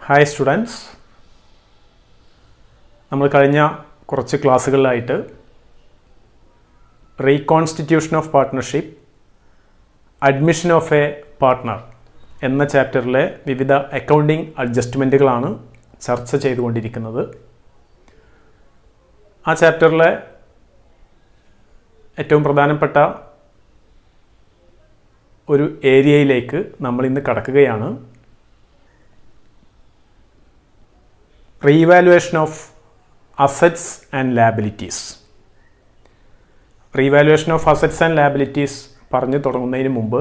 Hi students, നമ്മൾ കഴിഞ്ഞ കുറച്ച് ക്ലാസ്സുകളിലായിട്ട് reconstitution of partnership, admission of a partner എന്ന ചാപ്റ്ററിലെ വിവിധ അക്കൗണ്ടിംഗ് അഡ്ജസ്റ്റ്മെൻറ്റുകളാണ് ചർച്ച ചെയ്തുകൊണ്ടിരിക്കുന്നത്. ആ ചാപ്റ്ററിലെ ഏറ്റവും പ്രധാനപ്പെട്ട ഒരു ഏരിയയിലേക്ക് നമ്മൾ ഇന്ന് കടക്കുകയാണ്. Revaluation of assets and liabilities. Revaluation of assets and liabilities പറഞ്ഞു തുടങ്ങുന്നതിന് മുമ്പ്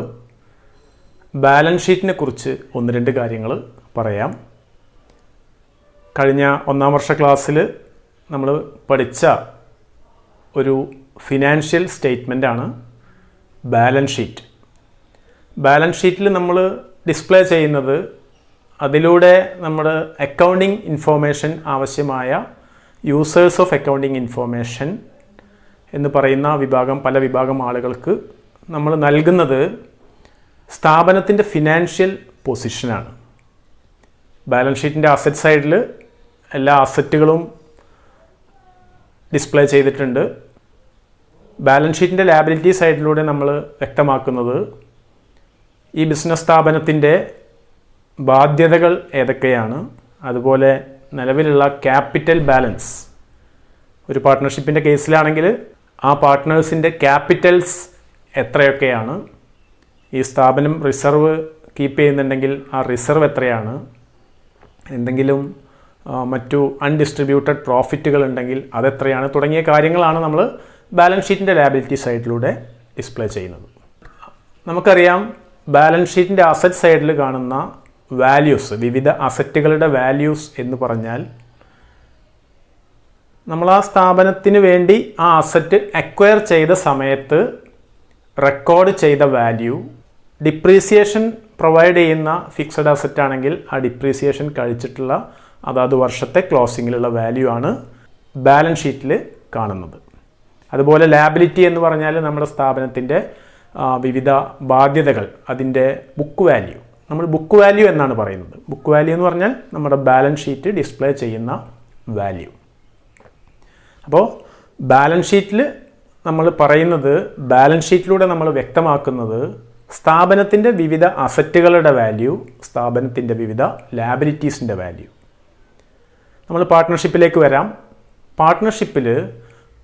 ബാലൻസ് ഷീറ്റിനെ കുറിച്ച് ഒന്ന് രണ്ട് കാര്യങ്ങൾ പറയാം. കഴിഞ്ഞ ഒന്നാം വർഷ ക്ലാസ്സിൽ നമ്മൾ പഠിച്ച ഒരു ഫിനാൻഷ്യൽ സ്റ്റേറ്റ്മെൻറ്റാണ് ബാലൻസ് ഷീറ്റ്. ബാലൻസ് ഷീറ്റിൽ നമ്മൾ ഡിസ്പ്ലേ ചെയ്യുന്നത് അതിലൂടെ നമ്മുടെ അക്കൗണ്ടിങ് ഇൻഫോർമേഷൻ ആവശ്യമായ യൂസേഴ്സ് ഓഫ് അക്കൗണ്ടിങ് ഇൻഫോർമേഷൻ എന്ന് പറയുന്ന പല വിഭാഗം ആളുകൾക്ക് നമ്മൾ നൽകുന്നത് സ്ഥാപനത്തിൻ്റെ ഫിനാൻഷ്യൽ പൊസിഷനാണ്. ബാലൻസ് ഷീറ്റിൻ്റെ അസറ്റ് സൈഡിൽ എല്ലാ അസറ്റുകളും ഡിസ്പ്ലേ ചെയ്തിട്ടുണ്ട്. ബാലൻസ് ഷീറ്റിൻ്റെ ലാബിലിറ്റി സൈഡിലൂടെ നമ്മൾ വ്യക്തമാക്കുന്നത് ഈ ബിസിനസ് സ്ഥാപനത്തിൻ്റെ ബാധ്യതകൾ ഏതൊക്കെയാണ്, അതുപോലെ നിലവിലുള്ള ക്യാപിറ്റൽ ബാലൻസ്. ഒരു പാർട്ട്ണർഷിപ്പിൻ്റെ കേസിലാണെങ്കിൽ ആ പാർട്ട്നേഴ്സിൻ്റെ ക്യാപിറ്റൽസ് എത്രയൊക്കെയാണ്, ഈ സ്ഥാപനം റിസർവ് കീപ്പ് ചെയ്യുന്നുണ്ടെങ്കിൽ ആ റിസർവ് എത്രയാണ്, എന്തെങ്കിലും മറ്റു അൺഡിസ്ട്രിബ്യൂട്ടഡ് പ്രോഫിറ്റുകൾ ഉണ്ടെങ്കിൽ അതെത്രയാണ്, തുടങ്ങിയ കാര്യങ്ങളാണ് നമ്മൾ ബാലൻസ് ഷീറ്റിൻ്റെ ലാബിലിറ്റി സൈഡിലൂടെ ഡിസ്പ്ലേ ചെയ്യുന്നത്. നമുക്കറിയാം, ബാലൻസ് ഷീറ്റിൻ്റെ അസറ്റ് സൈഡിൽ കാണുന്ന വാല്യൂസ്, വിവിധ അസറ്റുകളുടെ വാല്യൂസ് എന്ന് പറഞ്ഞാൽ നമ്മൾ ആ സ്ഥാപനത്തിന് വേണ്ടി ആ അസറ്റ് അക്വയർ ചെയ്ത സമയത്ത് റെക്കോർഡ് ചെയ്ത വാല്യൂ, ഡിപ്രീസിയേഷൻ പ്രൊവൈഡ് ചെയ്യുന്ന ഫിക്സഡ് അസറ്റ് ആണെങ്കിൽ ആ ഡിപ്രീസിയേഷൻ കഴിച്ചിട്ടുള്ള അതാത് വർഷത്തെ ക്ലോസിങ്ങിലുള്ള വാല്യൂ ആണ് ബാലൻസ് ഷീറ്റിൽ കാണുന്നത്. അതുപോലെ ലാബിലിറ്റി എന്ന് പറഞ്ഞാൽ നമ്മുടെ സ്ഥാപനത്തിൻ്റെ വിവിധ ബാധ്യതകൾ, അതിൻ്റെ ബുക്ക് വാല്യൂ, നമ്മൾ ബുക്ക് വാല്യൂ എന്നാണ് പറയുന്നത്. ബുക്ക് വാല്യൂ എന്ന് പറഞ്ഞാൽ നമ്മുടെ ബാലൻസ് ഷീറ്റ് ഡിസ്പ്ലേ ചെയ്യുന്ന വാല്യൂ. അപ്പോൾ ബാലൻസ് ഷീറ്റിൽ നമ്മൾ പറയുന്നത്, ബാലൻസ് ഷീറ്റിലൂടെ നമ്മൾ വ്യക്തമാക്കുന്നത് സ്ഥാപനത്തിൻ്റെ വിവിധ അസറ്റുകളുടെ വാല്യൂ, സ്ഥാപനത്തിൻ്റെ വിവിധ ലാബിലിറ്റീസിൻ്റെ വാല്യൂ. നമ്മൾ പാർട്ട്ണർഷിപ്പിലേക്ക് വരാം. പാർട്ട്ണർഷിപ്പിൽ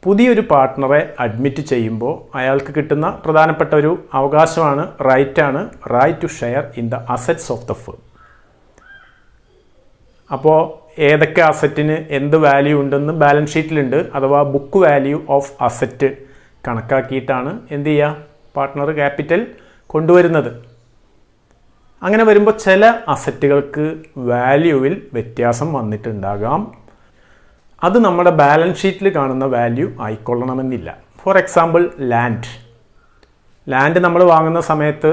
പുതിയൊരു പാർട്ട്ണറെ അഡ്മിറ്റ് ചെയ്യുമ്പോൾ അയാൾക്ക് കിട്ടുന്ന പ്രധാനപ്പെട്ട ഒരു അവകാശമാണ്, right to share in the assets of the firm. അപ്പോൾ ഏതൊക്കെ അസറ്റിന് എന്ത് വാല്യൂ ഉണ്ടെന്ന് ബാലൻസ് ഷീറ്റിലുണ്ട്, അഥവാ ബുക്ക് വാല്യൂ ഓഫ് അസറ്റ് കണക്കാക്കിയിട്ടാണ് എന്ത് ചെയ്യുക, പാർട്ട്ണർ ക്യാപിറ്റൽ കൊണ്ടുവരുന്നത്. അങ്ങനെ വരുമ്പോൾ ചില അസറ്റുകൾക്ക് വാല്യൂവിൽ വ്യത്യാസം വന്നിട്ടുണ്ടാകാം. അത് നമ്മുടെ ബാലൻസ് ഷീറ്റിൽ കാണുന്ന വാല്യൂ ആയിക്കൊള്ളണമെന്നില്ല. ഫോർ എക്സാമ്പിൾ, ലാൻഡ് നമ്മൾ വാങ്ങുന്ന സമയത്ത്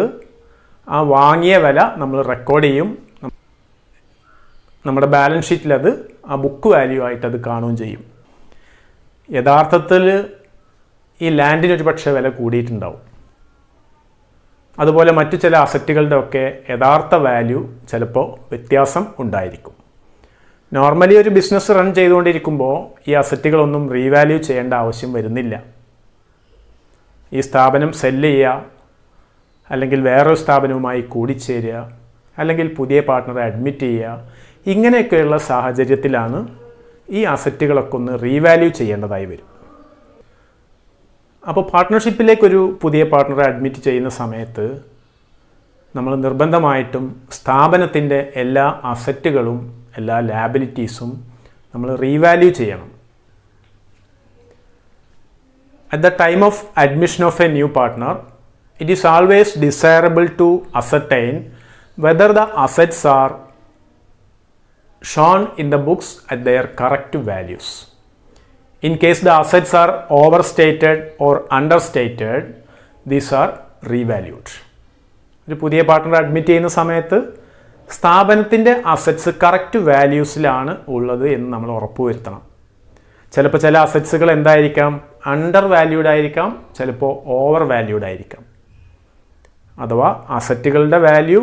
ആ വാങ്ങിയ വില നമ്മൾ റെക്കോർഡ് ചെയ്യും. നമ്മുടെ ബാലൻസ് ഷീറ്റിൽ അത് ആ ബുക്ക് വാല്യൂ ആയിട്ട് അത് കാണുകയും ചെയ്യും. യഥാർത്ഥത്തിൽ ഈ ലാൻഡിന് ഒരു പക്ഷേ വില കൂടിയിട്ടുണ്ടാവും. അതുപോലെ മറ്റു ചില അസറ്റുകളുടെ ഒക്കെ യഥാർത്ഥ വാല്യൂ ചിലപ്പോൾ വ്യത്യാസം ഉണ്ടായിരിക്കും. നോർമലി ഒരു ബിസിനസ് റൺ ചെയ്തുകൊണ്ടിരിക്കുമ്പോൾ ഈ അസറ്റുകളൊന്നും റീവാല്യൂ ചെയ്യേണ്ട ആവശ്യം വരുന്നില്ല. ഈ സ്ഥാപനം സെല്ല് ചെയ്യുക, അല്ലെങ്കിൽ വേറൊരു സ്ഥാപനവുമായി കൂടിച്ചേരുക, അല്ലെങ്കിൽ പുതിയ പാർട്ട്ണറെ അഡ്മിറ്റ് ചെയ്യുക, ഇങ്ങനെയൊക്കെയുള്ള സാഹചര്യത്തിലാണ് ഈ അസറ്റുകളൊക്കെ ഒന്ന് റീവാല്യൂ ചെയ്യേണ്ടതായി വരും. അപ്പോൾ പാർട്ട്ണർഷിപ്പിലേക്കൊരു പുതിയ പാർട്ട്ണറെ അഡ്മിറ്റ് ചെയ്യുന്ന സമയത്ത് നമ്മൾ നിർബന്ധമായിട്ടും സ്ഥാപനത്തിൻ്റെ എല്ലാ അസറ്റുകളും എല്ലാ ലാബിലിറ്റീസും നമ്മൾ റീവാല്യൂ ചെയ്യണം. At the time of admission of a new partner, it is always desirable to ascertain whether the assets are shown in the books at their correct values. In case the assets are overstated or understated, these are revalued. ഒരു പുതിയ പാർട്ട്ണറെ admit ചെയ്യുന്ന സമയത്ത് സ്ഥാപനത്തിൻ്റെ assets correct വാല്യൂസിലാണ് ഉള്ളത് എന്ന് നമ്മൾ ഉറപ്പുവരുത്തണം. ചിലപ്പോൾ ചില അസറ്റ്സുകൾ എന്തായിരിക്കാം, അണ്ടർ വാല്യൂഡ് ആയിരിക്കാം, ചിലപ്പോൾ ഓവർ വാല്യൂഡ് ആയിരിക്കാം. അഥവാ അസറ്റുകളുടെ വാല്യൂ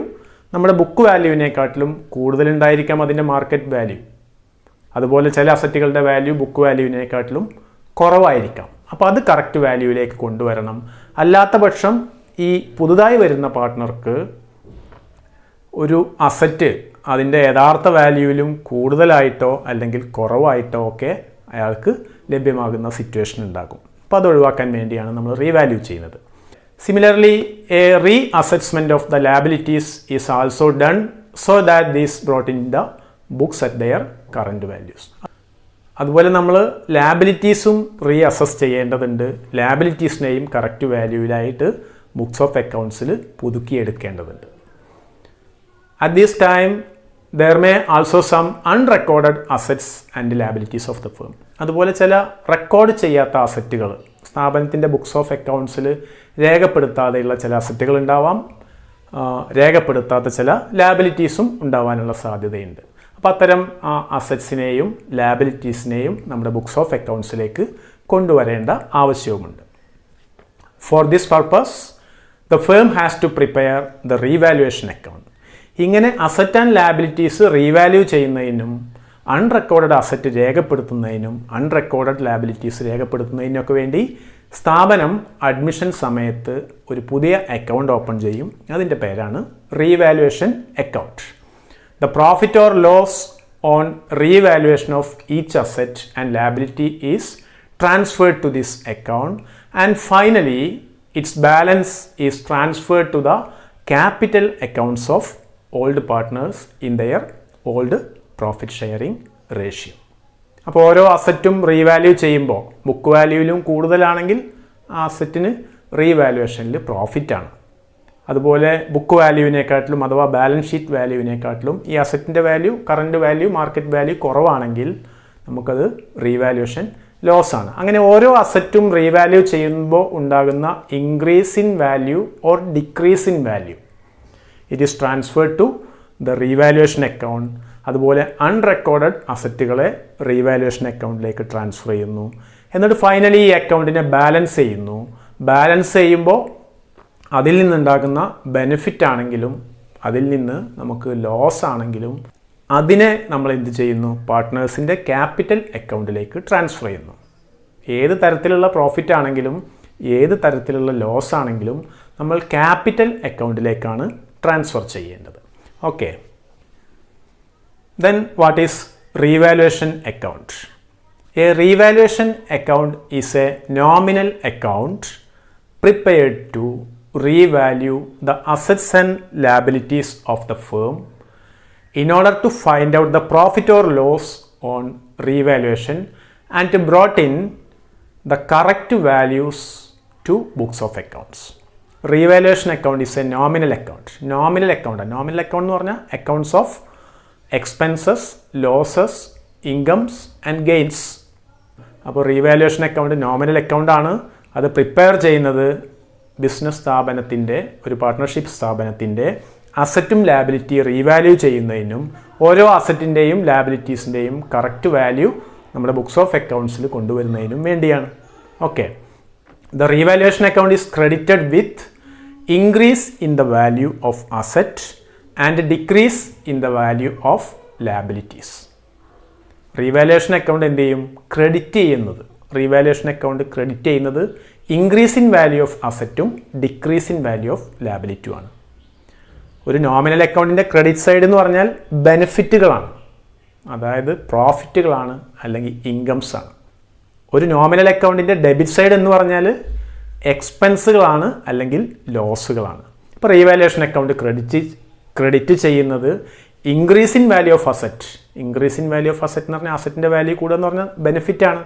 നമ്മുടെ ബുക്ക് വാല്യൂവിനെക്കാട്ടിലും കൂടുതലുണ്ടായിരിക്കാം അതിൻ്റെ മാർക്കറ്റ് വാല്യൂ. അതുപോലെ ചില അസറ്റുകളുടെ വാല്യൂ ബുക്ക് വാല്യൂവിനെക്കാട്ടിലും കുറവായിരിക്കാം. അപ്പോൾ അത് കറക്റ്റ് വാല്യൂവിലേക്ക് കൊണ്ടുവരണം. അല്ലാത്ത പക്ഷം ഈ പുതുതായി വരുന്ന പാർട്ട്ണർക്ക് ഒരു അസറ്റ് അതിൻ്റെ യഥാർത്ഥ വാല്യൂവിലും കൂടുതലായിട്ടോ അല്ലെങ്കിൽ കുറവായിട്ടോ ഒക്കെ അയാൾക്ക് ലഭ്യമാകുന്ന സിറ്റുവേഷൻ ഉണ്ടാകും. അപ്പോൾ അത് ഒഴിവാക്കാൻ വേണ്ടിയാണ് നമ്മൾ റീവാല്യൂ ചെയ്യുന്നത്. Similarly a reassessment of the liabilities is also done so that these brought in the books at their current values. അതുപോലെ നമ്മൾ ലാബിലിറ്റീസും റീ അസസ് ചെയ്യേണ്ടതുണ്ട്. ലാബിലിറ്റീസിനെയും കറക്റ്റ് വാല്യൂവിലായിട്ട് ബുക്സ് ഓഫ് അക്കൗണ്ട്സിൽ പുതുക്കിയെടുക്കേണ്ടതുണ്ട്. At this time there may also some unrecorded assets and liabilities of the firm. അതുപോലെ ചില റെക്കോർഡ് ചെയ്യാത്ത അസറ്റുകൾ, സ്ഥാപനത്തിൻ്റെ ബുക്സ് ഓഫ് അക്കൗണ്ട്സിൽ രേഖപ്പെടുത്താതെയുള്ള ചില അസറ്റുകൾ ഉണ്ടാവാം, രേഖപ്പെടുത്താത്ത ചില ലാബിലിറ്റീസും ഉണ്ടാവാനുള്ള സാധ്യതയുണ്ട്. അപ്പോൾ അത്തരം അസറ്റ്സിനെയും ലാബിലിറ്റീസിനെയും നമ്മുടെ ബുക്സ് ഓഫ് അക്കൗണ്ട്സിലേക്ക് കൊണ്ടുവരേണ്ട ആവശ്യവുമുണ്ട്. For this purpose the firm has to prepare the revaluation account. ഇങ്ങനെ അസറ്റ് ആൻഡ് ലാബിലിറ്റീസ് റീവാല്യൂ ചെയ്യുന്നതിനും അൺറെക്കോർഡഡ് അസറ്റ് രേഖപ്പെടുത്തുന്നതിനും അൺറെക്കോർഡഡ് ലാബിലിറ്റീസ് രേഖപ്പെടുത്തുന്നതിനൊക്കെ വേണ്ടി സ്ഥാപനം അഡ്മിഷൻ സമയത്ത് ഒരു പുതിയ അക്കൗണ്ട് ഓപ്പൺ ചെയ്യും. അതിൻ്റെ പേരാണ് revaluation account. The profit or loss on revaluation of each asset and liability is transferred to this account, and finally its balance is transferred to the capital accounts of old partners in their old profit sharing ratio. അപ്പോൾ ഓരോ അസറ്റും revalue ചെയ്യുമ്പോൾ book വാല്യൂവിലും കൂടുതലാണെങ്കിൽ ആ അസറ്റിന് റീവാലുവേഷനിൽ പ്രോഫിറ്റാണ്. അതുപോലെ book വാല്യൂവിനെക്കാട്ടിലും അഥവാ balance sheet വാല്യൂവിനെക്കാട്ടിലും ഈ അസറ്റിൻ്റെ value, current value, market value കുറവാണെങ്കിൽ നമുക്കത് റീവാലുവേഷൻ ലോസ് ആണ്. അങ്ങനെ ഓരോ അസറ്റും റീവാല്യൂ ചെയ്യുമ്പോൾ ഉണ്ടാകുന്ന increase in value or decrease in value it is transferred to the revaluation account. അതുപോലെ അൺറെക്കോർഡഡ് അസറ്റുകളെ റീവാലുവേഷൻ അക്കൗണ്ടിലേക്ക് ട്രാൻസ്ഫർ ചെയ്യുന്നു. എന്നിട്ട് ഫൈനലി ഈ അക്കൗണ്ടിനെ ബാലൻസ് ചെയ്യുന്നു. ബാലൻസ് ചെയ്യുമ്പോൾ അതിൽ നിന്നുണ്ടാകുന്ന ബെനിഫിറ്റ് ആണെങ്കിലും അതിൽ നിന്ന് നമുക്ക് ലോസ് ആണെങ്കിലും അതിനെ നമ്മൾ എന്ത് ചെയ്യുന്നു? പാർട്ട്നേഴ്സിൻ്റെ ക്യാപിറ്റൽ അക്കൗണ്ടിലേക്ക് ട്രാൻസ്ഫർ ചെയ്യുന്നു. ഏത് തരത്തിലുള്ള പ്രോഫിറ്റ് ആണെങ്കിലും ഏത് തരത്തിലുള്ള ലോസ് ആണെങ്കിലും നമ്മൾ ക്യാപിറ്റൽ അക്കൗണ്ടിലേക്കാണ് ട്രാൻസ്ഫർ ചെയ്യേണ്ടത്. Okay, then what is revaluation account? A revaluation account is A nominal account prepared to revalue the assets and liabilities of the firm in order to find out the profit or loss on revaluation and to brought in the correct values to books of accounts. Revaluation account is a nominal account. Nominal account എന്ന് പറഞ്ഞാൽ accounts of expenses, losses, incomes and gains. അപ്പോൾ revaluation account nominal account ആണ്. അത് prepare ചെയ്യുന്നത് business സ്ഥാപനത്തിൻ്റെ, ഒരു partnership സ്ഥാപനത്തിൻ്റെ അസറ്റും liability revalue ചെയ്യുന്നതിനും ഓരോ അസറ്റിൻ്റെയും ലാബിലിറ്റീസിൻ്റെയും കറക്റ്റ് വാല്യൂ നമ്മുടെ ബുക്സ് ഓഫ് അക്കൗണ്ട്സിൽ കൊണ്ടുവരുന്നതിനും വേണ്ടിയാണ്. Okay, the revaluation account is credited with increase in the value of asset and decrease in the value of liabilities. Revaluation account എന്ത് ചെയ്യും? ക്രെഡിറ്റ് ചെയ്യുന്നത്, റീവാലുവേഷൻ അക്കൗണ്ട് ക്രെഡിറ്റ് ചെയ്യുന്നത് ഇൻക്രീസ് ഇൻ വാല്യൂ ഓഫ് അസറ്റും decrease in value of ലാബിലിറ്റിയുമാണ്. ഒരു nominal അക്കൗണ്ടിൻ്റെ credit side എന്ന് പറഞ്ഞാൽ ബെനിഫിറ്റുകളാണ്, അതായത് പ്രോഫിറ്റുകളാണ് അല്ലെങ്കിൽ ഇൻകംസ് ആണ്. ഒരു നോമിനൽ അക്കൗണ്ടിൻ്റെ ഡെബിറ്റ് സൈഡ് എന്ന് പറഞ്ഞാൽ എക്സ്പെൻസുകളാണ് അല്ലെങ്കിൽ ലോസുകളാണ്. ഇപ്പോൾ റീവാലുവേഷൻ അക്കൗണ്ട് ക്രെഡിറ്റ് ചെയ്യുന്നത് increase in value of asset. Increase in value of asset എന്ന് പറഞ്ഞാൽ അസറ്റിൻ്റെ വാല്യൂ കൂടുക എന്ന് പറഞ്ഞാൽ ബെനിഫിറ്റാണ്.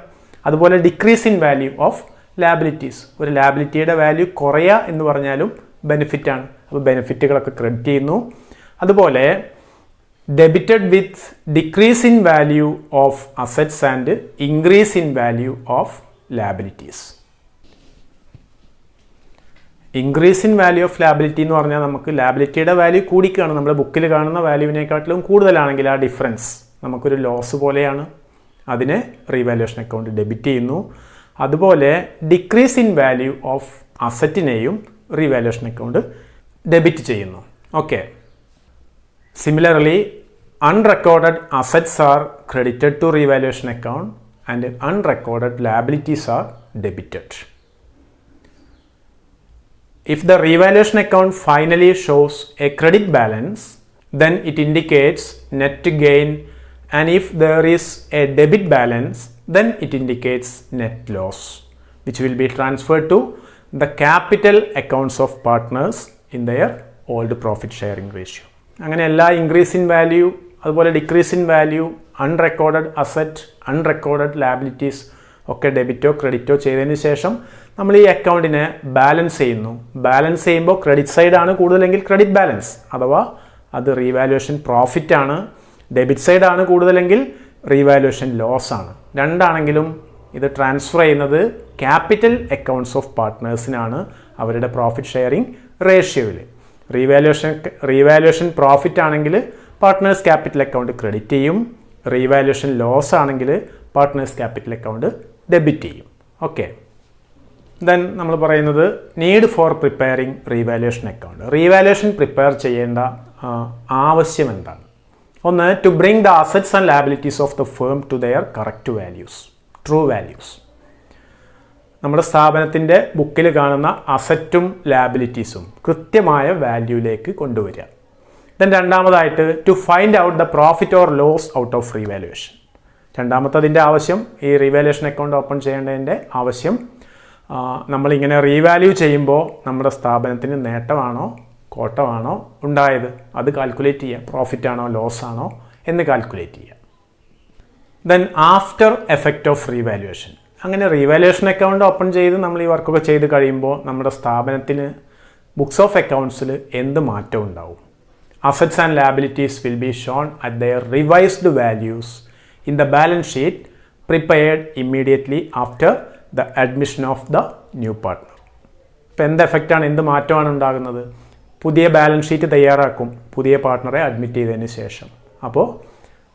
അതുപോലെ decrease in value of liabilities, ഒരു ലാബിലിറ്റിയുടെ വാല്യൂ കുറയുക എന്ന് പറഞ്ഞാലും ബെനിഫിറ്റാണ്. അപ്പോൾ ബെനിഫിറ്റുകളൊക്കെ ക്രെഡിറ്റ് ചെയ്യുന്നു. അതുപോലെ debited with decrease in value of assets and increase in value of liabilities. Increase in value of liability എന്ന് പറഞ്ഞാൽ നമുക്ക് ലാബിലിറ്റിയുടെ വാല്യൂ കൂടിക്കുകയാണ്, നമ്മുടെ ബുക്കിൽ കാണുന്ന വാല്യൂവിനെക്കാട്ടിലും കൂടുതലാണെങ്കിൽ ആ ഡിഫറൻസ് നമുക്കൊരു ലോസ് പോലെയാണ്. അതിനെ റീവാലുവേഷൻ അക്കൗണ്ട് ഡെബിറ്റ് ചെയ്യുന്നു. അതുപോലെ ഡിക്രീസ് ഇൻ വാല്യൂ ഓഫ് അസറ്റിനെയും റീവാലുവേഷൻ അക്കൗണ്ട് ഡെബിറ്റ് ചെയ്യുന്നു. Okay, Similarly, unrecorded assets are credited to revaluation account and unrecorded liabilities are debited. If the revaluation account finally shows a credit balance, then it indicates net gain, and if there is a debit balance, then it indicates net loss, which will be transferred to the capital accounts of partners in their old profit sharing ratio. അങ്ങനെ എല്ലാ increase in value അതുപോലെ decrease in value unrecorded asset unrecorded liabilities ഒക്കെ ഡെബിറ്റോ ക്രെഡിറ്റോ ചെയ്തതിന് ശേഷം നമ്മൾ ഈ അക്കൗണ്ടിനെ balance ചെയ്യുന്നു. ബാലൻസ് ചെയ്യുമ്പോൾ ക്രെഡിറ്റ് സൈഡാണ് കൂടുതലെങ്കിൽ ക്രെഡിറ്റ് ബാലൻസ് അഥവാ അത് റീവാലുവേഷൻ പ്രോഫിറ്റ് ആണ്. ഡെബിറ്റ് സൈഡാണ് കൂടുതലെങ്കിൽ റീവാലുവേഷൻ ലോസ് ആണ്. രണ്ടാണെങ്കിലും ഇത് ട്രാൻസ്ഫർ ചെയ്യുന്നത് ക്യാപിറ്റൽ അക്കൗണ്ട്സ് ഓഫ് പാർട്ട്നേഴ്സിനാണ് അവരുടെ പ്രോഫിറ്റ് ഷെയറിംഗ് റേഷ്യോയിൽ. റീവാലുവേഷൻ പ്രോഫിറ്റ് ആണെങ്കിൽ പാർട്ട്നേഴ്സ് ക്യാപിറ്റൽ അക്കൗണ്ട് ക്രെഡിറ്റ് ചെയ്യും. റീവാലുവേഷൻ ലോസ് ആണെങ്കിൽ പാർട്ട്നേഴ്സ് ക്യാപിറ്റൽ അക്കൗണ്ട് ഡെബിറ്റ് ചെയ്യും. ഓക്കെ, ദെൻ നമ്മൾ പറയുന്നത് need for preparing revaluation account. Revaluation prepare ചെയ്യേണ്ട ആവശ്യം എന്താണ്? ഒന്ന്, to bring the assets and liabilities of the firm to their correct values, true values. നമ്മുടെ സ്ഥാപനത്തിൻ്റെ ബുക്കിൽ കാണുന്ന അസറ്റും ലാബിലിറ്റീസും കൃത്യമായ വാല്യൂയിലേക്ക് കൊണ്ടുവരിക. ദെൻ രണ്ടാമതായിട്ട് to find out the profit or loss out of revaluation. രണ്ടാമത്തതിൻ്റെ ആവശ്യം, ഈ റീവാലുവേഷൻ അക്കൗണ്ട് ഓപ്പൺ ചെയ്യേണ്ടതിൻ്റെ ആവശ്യം, നമ്മളിങ്ങനെ റീവാല്യൂ ചെയ്യുമ്പോൾ നമ്മുടെ സ്ഥാപനത്തിന് നേട്ടമാണോ കോട്ടമാണോ ഉണ്ടായത് അത് കാൽക്കുലേറ്റ് ചെയ്യുക. പ്രോഫിറ്റ് ആണോ ലോസ് ആണോ എന്ന് കാൽക്കുലേറ്റ് ചെയ്യുക. Then after effect of revaluation. അങ്ങനെ റീവാലുവേഷൻ അക്കൗണ്ട് ഓപ്പൺ ചെയ്ത് നമ്മൾ ഈ വർക്കൊക്കെ ചെയ്ത് കഴിയുമ്പോൾ നമ്മുടെ സ്ഥാപനത്തിന് ബുക്സ് ഓഫ് അക്കൗണ്ട്സിൽ എന്ത് മാറ്റം ഉണ്ടാവും? Assets and liabilities will be shown at there revised values in the balance sheet prepared immediately after the admission of the new partner. ഇപ്പം എന്ത് എഫക്റ്റാണ്, എന്ത് മാറ്റമാണ് ഉണ്ടാകുന്നത്? പുതിയ ബാലൻസ് ഷീറ്റ് തയ്യാറാക്കും പുതിയ പാർട്ട്ണറെ അഡ്മിറ്റ് ചെയ്തതിന് ശേഷം. അപ്പോൾ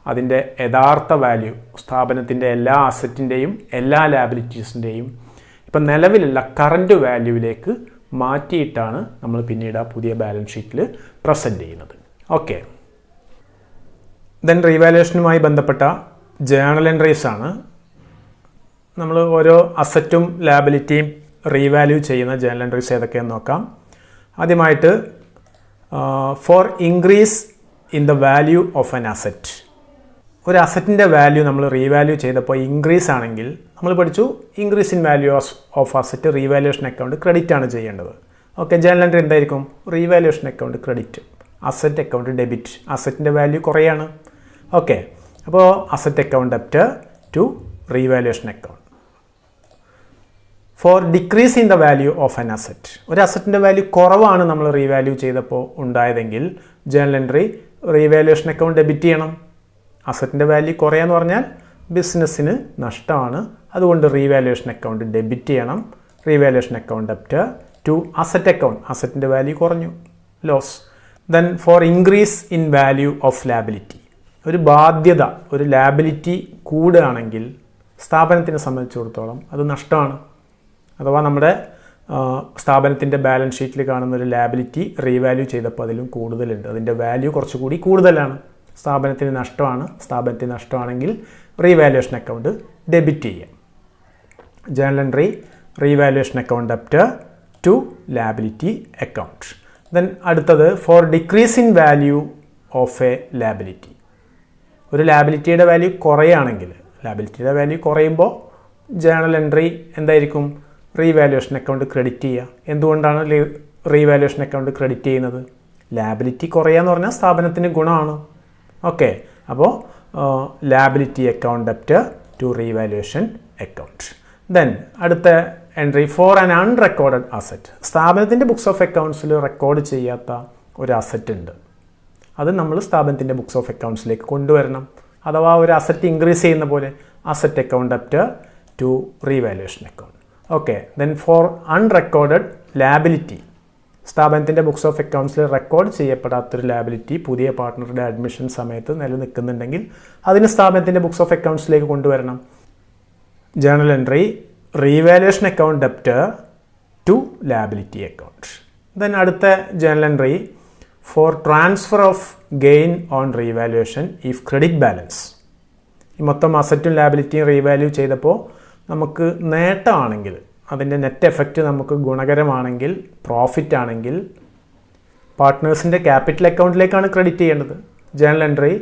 അതിൻ്റെ യഥാർത്ഥ വാല്യൂ, സ്ഥാപനത്തിൻ്റെ എല്ലാ അസറ്റിൻ്റെയും എല്ലാ ലാബിലിറ്റീസിൻ്റെയും ഇപ്പം നിലവിലുള്ള കറൻറ്റ് വാല്യൂവിലേക്ക് മാറ്റിയിട്ടാണ് നമ്മൾ പിന്നീട് ആ പുതിയ ബാലൻസ് ഷീറ്റിൽ പ്രസൻറ്റ് ചെയ്യുന്നത്. ഓക്കെ, ദെൻ റീവാലുവേഷനുമായി ബന്ധപ്പെട്ട ജേണൽ എൻട്രീസ് ആണ്. നമ്മൾ ഓരോ അസറ്റും ലാബിലിറ്റിയും റീവാല്യൂ ചെയ്യുന്ന ജേണൽ എൻട്രീസ് ഏതൊക്കെയെന്ന് നോക്കാം. ആദ്യമായിട്ട് for increase in the value of an asset. ഒരു അസറ്റിൻ്റെ വാല്യൂ നമ്മൾ റീവാല്യൂ ചെയ്തപ്പോൾ ഇൻക്രീസ് ആണെങ്കിൽ നമ്മൾ പഠിച്ചു increase in value of asset revaluation account credit ആണ് ചെയ്യേണ്ടത്. ഓക്കെ, ജേണൽ എൻട്രി എന്തായിരിക്കും? Revaluation account credit, asset account debit. അസറ്റിൻ്റെ വാല്യൂ കുറയാണ്. ഓക്കെ, അപ്പോൾ അസറ്റ് അക്കൗണ്ട് ഡെബ്റ്റ് to revaluation account. For decrease in the value of an asset. ഒരു അസറ്റിൻ്റെ value കുറവാണ് നമ്മൾ റീവാല്യൂ ചെയ്തപ്പോൾ ഉണ്ടായതെങ്കിൽ journal entry revaluation account debit ചെയ്യണം. അസറ്റിൻ്റെ വാല്യൂ കുറയാന്ന് പറഞ്ഞാൽ ബിസിനസ്സിന് നഷ്ടമാണ്, അതുകൊണ്ട് റീവാലുവേഷൻ അക്കൗണ്ട് ഡെബിറ്റ് ചെയ്യണം. റീവാലുവേഷൻ അക്കൗണ്ട് ഡെബ്റ്റ് ടു അസറ്റ് അക്കൗണ്ട്, അസറ്റിൻ്റെ വാല്യൂ കുറഞ്ഞു, loss. Then for increase in value of liability. ഒരു ബാധ്യത, ഒരു ലാബിലിറ്റി കൂടുകയാണെങ്കിൽ സ്ഥാപനത്തിനെ സംബന്ധിച്ചിടത്തോളം അത് നഷ്ടമാണ്. അഥവാ നമ്മുടെ സ്ഥാപനത്തിൻ്റെ ബാലൻസ് ഷീറ്റിൽ കാണുന്ന ഒരു ലാബിലിറ്റി റീവാല്യൂ ചെയ്തപ്പോൾ അതിലും കൂടുതലുണ്ട്, അതിൻ്റെ വാല്യൂ കുറച്ചുകൂടി കൂടുതലാണ്, സ്ഥാപനത്തിന് നഷ്ടമാണ്. സ്ഥാപനത്തിന് നഷ്ടമാണെങ്കിൽ റീവാലുവേഷൻ അക്കൗണ്ട് ഡെബിറ്റ് ചെയ്യാം. ജേണൽ എൻട്രി റീവാലുവേഷൻ അക്കൗണ്ട് ഡെബ്റ്റ് ടു ലാബിലിറ്റി അക്കൗണ്ട്. ദെൻ അടുത്തത് for decrease in value of a liability. ഒരു ലാബിലിറ്റിയുടെ വാല്യൂ കുറയുകയാണെങ്കിൽ, ലാബിലിറ്റിയുടെ വാല്യൂ കുറയുമ്പോൾ ജേണൽ എൻട്രി എന്തായിരിക്കും? റീവാലുവേഷൻ അക്കൗണ്ട് ക്രെഡിറ്റ് ചെയ്യുക. എന്തുകൊണ്ടാണ് റീവാലുവേഷൻ അക്കൗണ്ട് ക്രെഡിറ്റ് ചെയ്യുന്നത്? ലാബിലിറ്റി കുറയാന്ന് പറഞ്ഞാൽ സ്ഥാപനത്തിന് ഗുണമാണ്. ഓക്കെ, അപ്പോൾ ലാബിലിറ്റി അക്കൗണ്ട് ഡെബ്റ്റ് ടു റീവാലുവേഷൻ അക്കൗണ്ട്. ദെൻ അടുത്ത entry for an unrecorded asset. സ്ഥാപനത്തിൻ്റെ ബുക്സ് ഓഫ് അക്കൗണ്ട്സിൽ റെക്കോർഡ് ചെയ്യാത്ത ഒരു അസറ്റ് ഉണ്ട്, അത് നമ്മൾ സ്ഥാപനത്തിൻ്റെ ബുക്സ് ഓഫ് അക്കൗണ്ട്സിലേക്ക് കൊണ്ടുവരണം. അഥവാ ഒരു അസറ്റ് ഇൻക്രീസ് ചെയ്യുന്ന പോലെ അസറ്റ് അക്കൗണ്ട് ഡെബ്റ്റ് to revaluation account. Okay, then for unrecorded liability. സ്ഥാപനത്തിൻ്റെ ബുക്സ് ഓഫ് അക്കൗണ്ട്സിൽ റെക്കോർഡ് ചെയ്യപ്പെടാത്തൊരു ലാബിലിറ്റി പുതിയ പാർട്ട്ണറുടെ അഡ്മിഷൻ സമയത്ത് നിലനിൽക്കുന്നുണ്ടെങ്കിൽ അതിന് സ്ഥാപനത്തിൻ്റെ ബുക്സ് ഓഫ് അക്കൗണ്ട്സിലേക്ക് കൊണ്ടുവരണം. ജേണൽ എൻട്രി റീവാലുവേഷൻ അക്കൗണ്ട് ഡെബ്റ്റ് ടു ലാബിലിറ്റി അക്കൗണ്ട്. ദെൻ അടുത്ത journal entry for transfer of gain on revaluation if credit balance. ഈ മൊത്തം അസറ്റും ലാബിലിറ്റിയും റീവാല്യൂ ചെയ്തപ്പോൾ നമുക്ക് നേട്ടമാണെങ്കിൽ, അതിൻ്റെ നെറ്റ് എഫക്റ്റ് നമുക്ക് ഗുണകരമാണെങ്കിൽ, പ്രോഫിറ്റ് ആണെങ്കിൽ പാർട്ട്നേഴ്സിൻ്റെ ക്യാപിറ്റൽ അക്കൗണ്ടിലേക്കാണ് ക്രെഡിറ്റ് ചെയ്യേണ്ടത്. Journal entry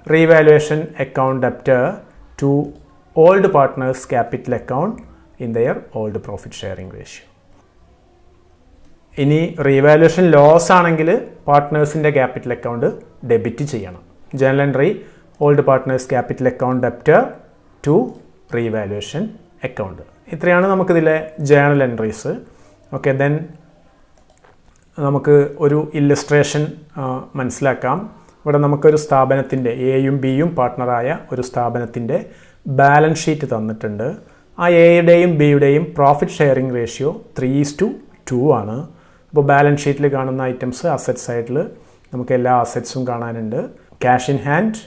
revaluation account debtor to old partners capital account in their old profit sharing ratio. ഇനി റീവാലുവേഷൻ ലോസ് ആണെങ്കിൽ പാർട്ട്നേഴ്സിൻ്റെ ക്യാപിറ്റൽ അക്കൗണ്ട് ഡെബിറ്റ് ചെയ്യണം. Journal entry old partners capital account debtor to revaluation account. ഇത്രയാണ് നമുക്കിതിലെ journal entries. Okay, then നമുക്ക് ഒരു illustration മനസ്സിലാക്കാം. ഇവിടെ നമുക്കൊരു സ്ഥാപനത്തിൻ്റെ, എയും ബിയും പാർട്ട്ണറായ ഒരു സ്ഥാപനത്തിൻ്റെ ബാലൻസ് ഷീറ്റ് തന്നിട്ടുണ്ട്. ആ എയുടെയും ബിയുടെയും പ്രോഫിറ്റ് ഷെയറിംഗ് റേഷ്യോ 3:2 ആണ്. അപ്പോൾ ബാലൻസ് ഷീറ്റിൽ കാണുന്ന ഐറ്റംസ് അസറ്റ് സൈഡിൽ നമുക്ക് എല്ലാ അസറ്റ്സും കാണാനുണ്ട്. Cash in hand,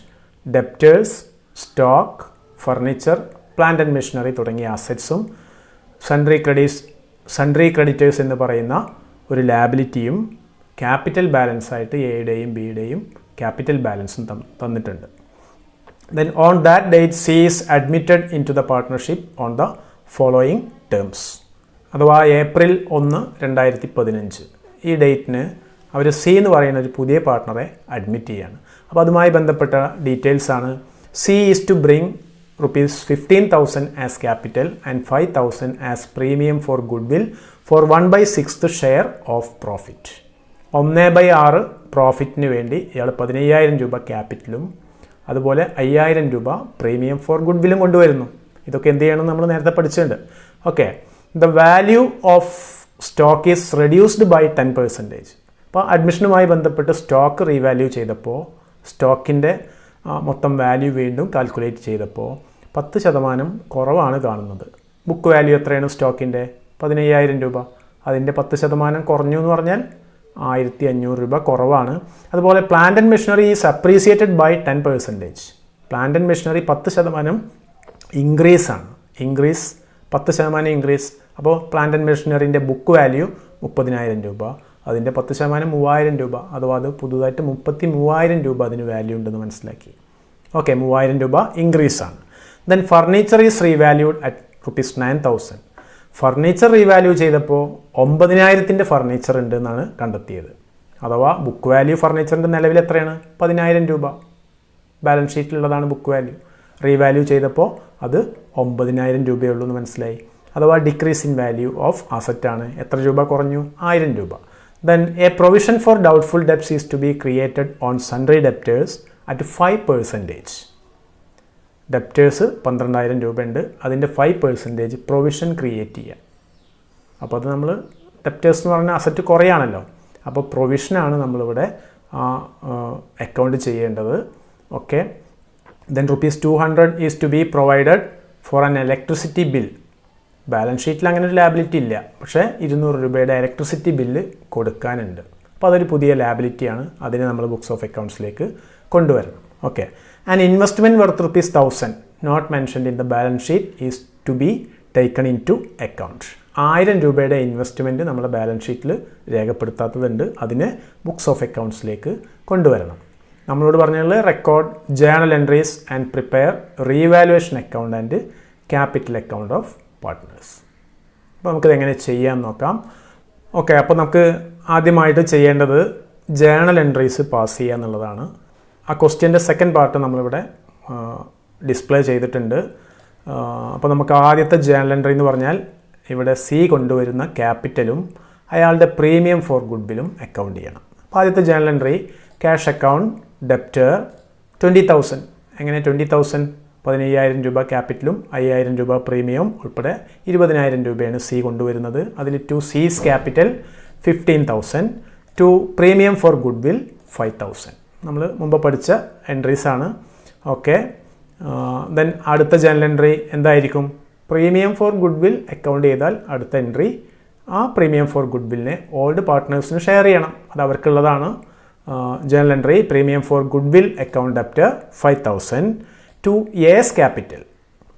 debtors, stock, furniture, plant and machinery തുടങ്ങിയ അസറ്റ്സും സൺട്രി ക്രെഡിറ്റേഴ്സ് എന്ന് പറയുന്ന ഒരു ലാബിലിറ്റിയും ക്യാപിറ്റൽ ബാലൻസ് ആയിട്ട് എയുടെയും ബിയുടെയും ക്യാപിറ്റൽ ബാലൻസും തന്നിട്ടുണ്ട്. Then on that date C is admitted into the partnership on the following terms. അഥവാ ഏപ്രിൽ 1, 2015 ഈ ഡേറ്റിന് അവർ സി എന്ന് പറയുന്ന ഒരു പുതിയ പാർട്ട്ണറെ അഡ്മിറ്റ് ചെയ്യാണ്. അപ്പോൾ അതുമായി ബന്ധപ്പെട്ട ഡീറ്റെയിൽസ് ആണ്. C is to bring ₹15,000 as capital and 5,000 as premium for goodwill for 1/6 share of profit. 1/6 പ്രോഫിറ്റിന് വേണ്ടി ഇയാൾ 15,000 രൂപ ക്യാപിറ്റലും അതുപോലെ 5,000 രൂപ പ്രീമിയം ഫോർ ഗുഡ് വില്ലും കൊണ്ടുവരുന്നു. ഇതൊക്കെ എന്ത് ചെയ്യണം നമ്മൾ നേരത്തെ പഠിച്ചിട്ടുണ്ട്. Okay, the value of stock is reduced by 10%. അപ്പോൾ അഡ്മിഷനുമായി ബന്ധപ്പെട്ട് സ്റ്റോക്ക് റീവാല്യൂ ചെയ്തപ്പോൾ സ്റ്റോക്കിൻ്റെ മൊത്തം വാല്യൂ വീണ്ടും കാൽക്കുലേറ്റ് ചെയ്തപ്പോൾ 10% കുറവാണ് കാണുന്നത്. ബുക്ക് വാല്യൂ എത്രയാണ് സ്റ്റോക്കിൻ്റെ? 15,000 രൂപ. അതിൻ്റെ 10% കുറഞ്ഞു എന്ന് പറഞ്ഞാൽ 1,500 രൂപ കുറവാണ്. അതുപോലെ plant and machinery is appreciated by 10%. Plant and machinery 10% increase ആണ്. 10% ഇൻക്രീസ്. അപ്പോൾ പ്ലാന്റ് ആൻഡ് മെഷീനറിൻ്റെ ബുക്ക് വാല്യൂ 30,000 രൂപ, അതിൻ്റെ 10% 3,000 രൂപ. അഥവാ അത് പുതുതായിട്ട് 33,000 രൂപ അതിന് വാല്യൂ ഉണ്ടെന്ന് മനസ്സിലാക്കി. ഓക്കെ, 3,000 രൂപ ഇൻക്രീസ് ആണ്. Then furniture is revalued at ₹9,000. Furniture revalue ചെയ്തപ്പോൾ 9,000ൻ്റെ ഫർണിച്ചർ ഉണ്ട് എന്നാണ് കണ്ടെത്തിയത്. അഥവാ ബുക്ക് വാല്യൂ ഫർണിച്ചറിൻ്റെ നിലവിൽ എത്രയാണ്? 10,000 രൂപ. ബാലൻസ് ഷീറ്റിലുള്ളതാണ് ബുക്ക് വാല്യൂ. റീവാല്യൂ ചെയ്തപ്പോൾ അത് 9,000 രൂപയുള്ളൂ എന്ന് മനസ്സിലായി. അഥവാ decrease in value of asset ആണ്. എത്ര രൂപ കുറഞ്ഞു? 1,000 രൂപ. Then a provision for doubtful debts is to be created on sundry debtors at 5%. Debtors 12,000 രൂപ ഉണ്ട്, അതിൻ്റെ 5% പ്രൊവിഷൻ ക്രിയേറ്റ് ചെയ്യുക. അപ്പോൾ അത് നമ്മൾ ഡെപ്റ്റേഴ്സ് എന്ന് പറഞ്ഞാൽ അസറ്റ് കുറയാണല്ലോ. അപ്പോൾ പ്രൊവിഷനാണ് നമ്മളിവിടെ അക്കൗണ്ട് ചെയ്യേണ്ടത്. Okay, then ₹200 is to be provided for an electricity bill. Balance ഷീറ്റിൽ അങ്ങനെ ഒരു ലാബിലിറ്റി ഇല്ല, പക്ഷേ 200 രൂപയുടെ ഇലക്ട്രിസിറ്റി ബില്ല് കൊടുക്കാനുണ്ട്. അപ്പോൾ അതൊരു പുതിയ ലാബിലിറ്റിയാണ്. അതിനെ നമ്മൾ ബുക്സ് ഓഫ് അക്കൗണ്ട്സിലേക്ക് കൊണ്ടുവരണം. Okay, an investment worth ₹1,000 not mentioned in the balance sheet is to be taken into account. 1,000 രൂപയുടെ ഇൻവെസ്റ്റ്മെൻറ്റ് നമ്മുടെ ബാലൻസ് ഷീറ്റിൽ രേഖപ്പെടുത്താത്തതുണ്ട്, അതിനെ ബുക്സ് ഓഫ് അക്കൗണ്ട്സിലേക്ക് കൊണ്ടുവരണം. നമ്മളോട് പറഞ്ഞുള്ളത് record journal entries and prepare revaluation account and capital account of partners. അപ്പോൾ നമുക്കിത് എങ്ങനെ ചെയ്യാൻ നോക്കാം. ഓക്കെ, അപ്പോൾ നമുക്ക് ആദ്യമായിട്ട് ചെയ്യേണ്ടത് ജേണൽ എൻട്രീസ് പാസ് ചെയ്യുക എന്നുള്ളതാണ്. ആ ക്വസ്റ്റ്യൻ്റെ സെക്കൻഡ് പാർട്ട് നമ്മളിവിടെ ഡിസ്പ്ലേ ചെയ്തിട്ടുണ്ട്. അപ്പോൾ നമുക്ക് ആദ്യത്തെ ജേണൽ എൻട്രി എന്ന് പറഞ്ഞാൽ ഇവിടെ സി കൊണ്ടുവരുന്ന ക്യാപിറ്റലും അയാളുടെ പ്രീമിയം ഫോർ ഗുഡ് വില്ലും അക്കൗണ്ട് ചെയ്യണം. അപ്പോൾ ആദ്യത്തെ journal entry cash account debtor 20,000. എങ്ങനെ 20,000? 15,000 രൂപ ക്യാപിറ്റലും 5,000 രൂപ പ്രീമിയവും ഉൾപ്പെടെ 20,000 രൂപയാണ് സി കൊണ്ടുവരുന്നത്. അതിൽ to C's capital 15,000, to premium for goodwill 5,000. നമ്മൾ മുമ്പ് പഠിച്ച എൻട്രീസ് ആണ്. ഓക്കെ, ദെൻ അടുത്ത ജേണൽ എൻട്രി എന്തായിരിക്കും? Premium for goodwill account ചെയ്താൽ അടുത്ത എൻട്രി ആ പ്രീമിയം ഫോർ ഗുഡ് വില്ലിനെ ഓൾഡ് പാർട്ട്നേഴ്സിന് ഷെയർ ചെയ്യണം. അത് അവർക്കുള്ളതാണ്. Journal entry premium for goodwill account debtor 5,000 to S capital.